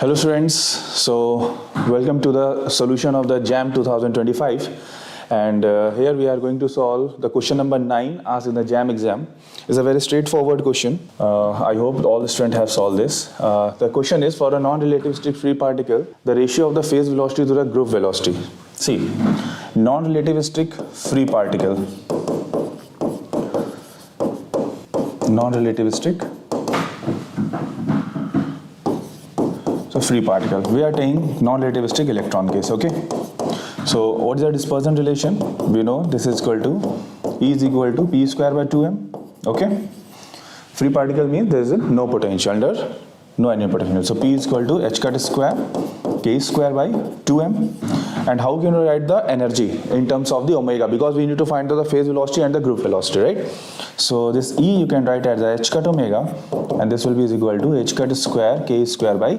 Hello students, so welcome to the solution of the JAM 2025, and here we are going to solve the question number 9 asked in the JAM exam. It's a very straightforward question. I hope all the students have solved this. The question is, for a non-relativistic free particle, the ratio of the phase velocity to the group velocity. See, non-relativistic free particle, non-relativistic free particle. We are taking non-relativistic electron case, okay? So what is the dispersion relation? We know this is equal to E is equal to P square by 2m, okay? Free particle means there is no potential, under no any potential. So P is equal to H cut square K square by 2m. And how can we write the energy in terms of the omega? Because we need to find the phase velocity and the group velocity, right? So this E you can write as H cut omega, and this will be equal to H cut square K square by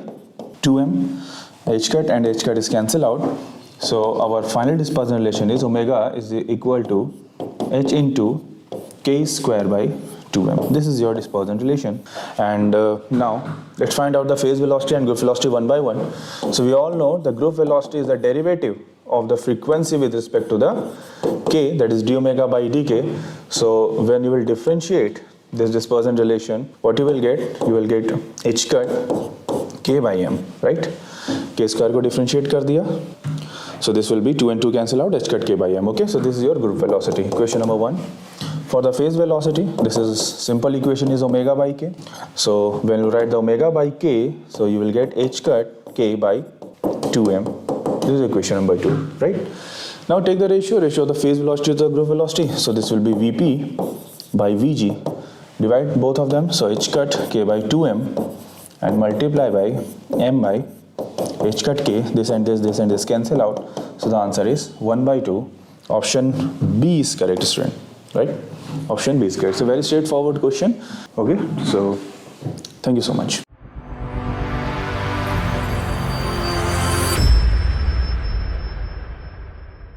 2m. H cut and H cut is cancelled out. So our final dispersion relation is omega is equal to H into K square by 2m. This is your dispersion relation. And now let's find out the phase velocity and group velocity one by one. So we all know the group velocity is the derivative of the frequency with respect to the k, that is d omega by dk. So when you will differentiate this dispersion relation, what you will get? You will get H cut k by m, right? K square को differentiate कर दिया. So this will be 2 and 2 cancel out, H cut k by m, okay? So this is your group velocity. Equation number 1. For the phase velocity, this is simple equation is omega by k. So when you write the omega by k, so you will get H cut k by 2m. This is equation number 2, right? Now take the ratio of the phase velocity to the group velocity. So this will be Vp by Vg. Divide both of them. So H cut k by 2m and multiply by m by H cut k. This and this cancel out. So the answer is 1 by 2. Option B is correct, student, right? Option B is correct. It's a very straightforward question. Okay, so thank you so much.